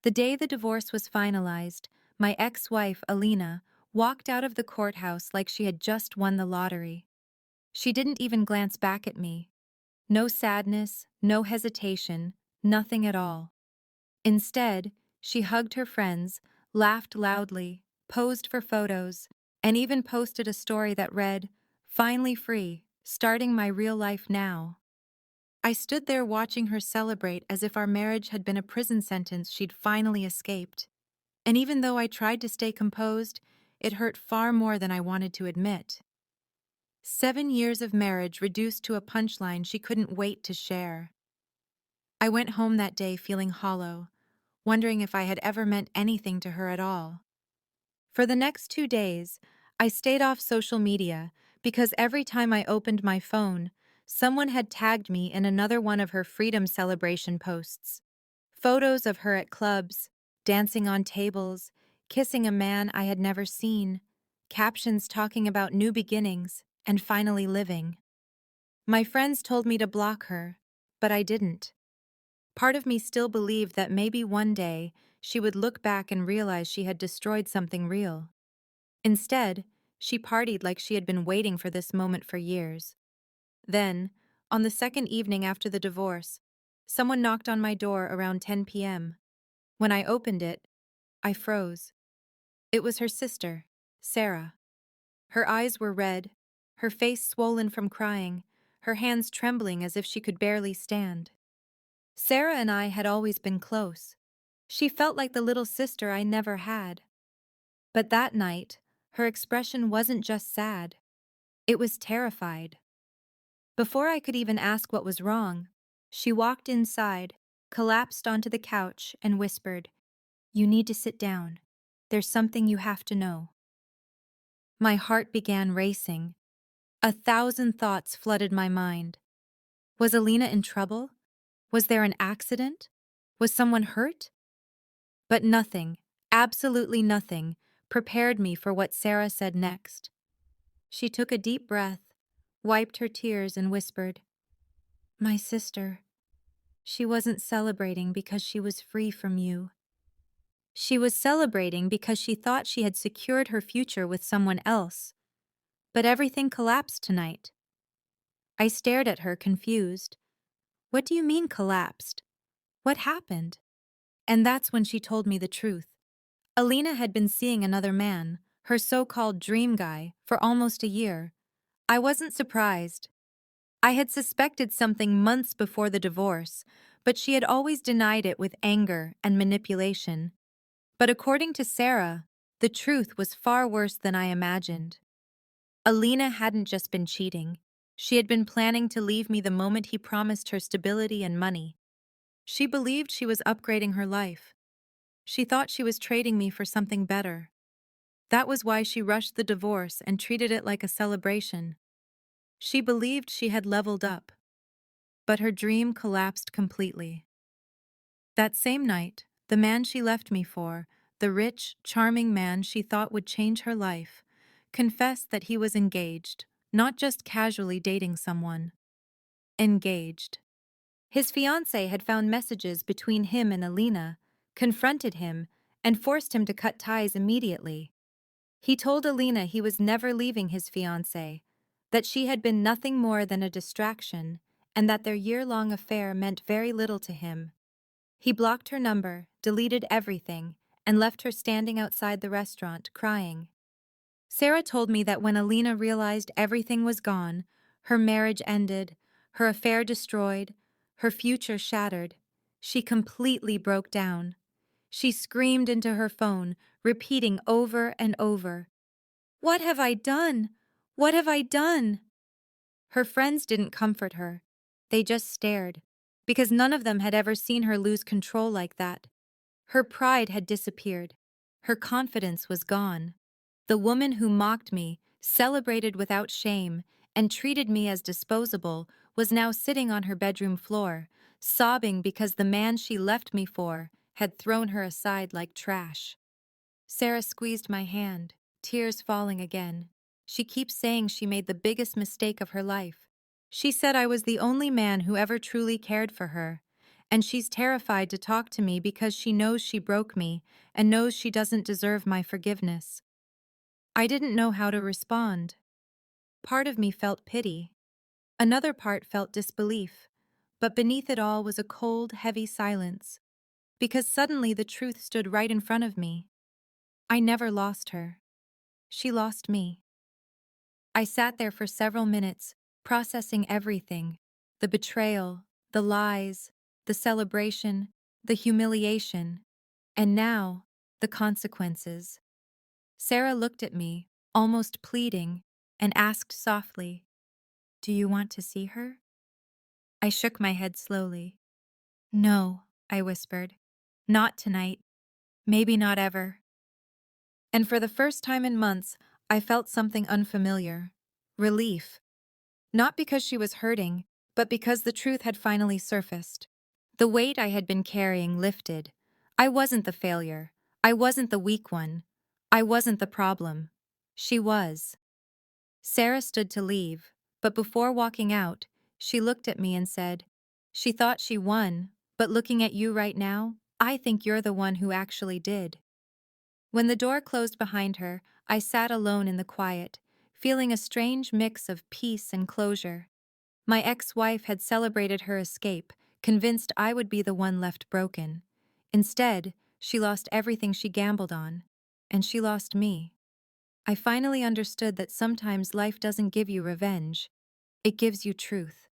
The day the divorce was finalized, my ex-wife, Alina, walked out of the courthouse like she had just won the lottery. She didn't even glance back at me. No sadness, no hesitation, nothing at all. Instead, she hugged her friends, laughed loudly, posed for photos, and even posted a story that read, "Finally free, starting my real life now." I stood there watching her celebrate as if our marriage had been a prison sentence she'd finally escaped. And even though I tried to stay composed, it hurt far more than I wanted to admit. 7 years of marriage reduced to a punchline she couldn't wait to share. I went home that day feeling hollow, wondering if I had ever meant anything to her at all. For the next 2 days, I stayed off social media because every time I opened my phone, someone had tagged me in another one of her freedom celebration posts. Photos of her at clubs, dancing on tables, kissing a man I had never seen, captions talking about new beginnings and finally living. My friends told me to block her, but I didn't. Part of me still believed that maybe one day she would look back and realize she had destroyed something real. Instead, she partied like she had been waiting for this moment for years. Then, on the second evening after the divorce, someone knocked on my door around 10 p.m. When I opened it, I froze. It was her sister, Sarah. Her eyes were red, her face swollen from crying, her hands trembling as if she could barely stand. Sarah and I had always been close. She felt like the little sister I never had. But that night, her expression wasn't just sad. It was terrified. Before I could even ask what was wrong, she walked inside, collapsed onto the couch, and whispered, "You need to sit down. There's something you have to know." My heart began racing. 1,000 thoughts flooded my mind. Was Alina in trouble? Was there an accident? Was someone hurt? But nothing, absolutely nothing, prepared me for what Sarah said next. She took a deep breath, wiped her tears, and whispered, "My sister, she wasn't celebrating because she was free from you. She was celebrating because she thought she had secured her future with someone else. But everything collapsed tonight." I stared at her, confused. "What do you mean collapsed? What happened?" And that's when she told me the truth. Alina had been seeing another man, her so-called dream guy, for almost a year. I wasn't surprised. I had suspected something months before the divorce, but she had always denied it with anger and manipulation. But according to Sarah, the truth was far worse than I imagined. Alina hadn't just been cheating. She had been planning to leave me the moment he promised her stability and money. She believed she was upgrading her life. She thought she was trading me for something better. That was why she rushed the divorce and treated it like a celebration. She believed she had leveled up, but her dream collapsed completely. That same night, the man she left me for, the rich, charming man she thought would change her life, confessed that he was engaged, not just casually dating someone. Engaged. His fiancée had found messages between him and Alina, confronted him, and forced him to cut ties immediately. He told Alina he was never leaving his fiancée, that she had been nothing more than a distraction, and that their year-long affair meant very little to him. He blocked her number, deleted everything, and left her standing outside the restaurant, crying. Sarah told me that when Alina realized everything was gone, her marriage ended, her affair destroyed, her future shattered, she completely broke down. She screamed into her phone, repeating over and over, "What have I done? What have I done?" Her friends didn't comfort her. They just stared, because none of them had ever seen her lose control like that. Her pride had disappeared. Her confidence was gone. The woman who mocked me, celebrated without shame, and treated me as disposable was now sitting on her bedroom floor, sobbing because the man she left me for had thrown her aside like trash. Sarah squeezed my hand, tears falling again. She keeps saying she made the biggest mistake of her life. She said I was the only man who ever truly cared for her, And she's terrified to talk to me because she knows she broke me and knows she doesn't deserve my forgiveness. I didn't know how to respond. Part of me felt pity. Another part felt disbelief. But beneath it all was a cold, heavy silence. Because suddenly the truth stood right in front of me. I never lost her. She lost me. I sat there for several minutes, processing everything: the betrayal, the lies, the celebration, the humiliation, and now, the consequences. Sarah looked at me, almost pleading, and asked softly, "Do you want to see her?" I shook my head slowly. "No," I whispered. "Not tonight. Maybe not ever." And for the first time in months, I felt something unfamiliar: relief. Not because she was hurting, but because the truth had finally surfaced. The weight I had been carrying lifted. I wasn't the failure. I wasn't the weak one. I wasn't the problem. She was. Sarah stood to leave, but before walking out, she looked at me and said, "She thought she won, but looking at you right now, I think you're the one who actually did." When the door closed behind her, I sat alone in the quiet, feeling a strange mix of peace and closure. My ex-wife had celebrated her escape, convinced I would be the one left broken. Instead, she lost everything she gambled on, and she lost me. I finally understood that sometimes life doesn't give you revenge, it gives you truth.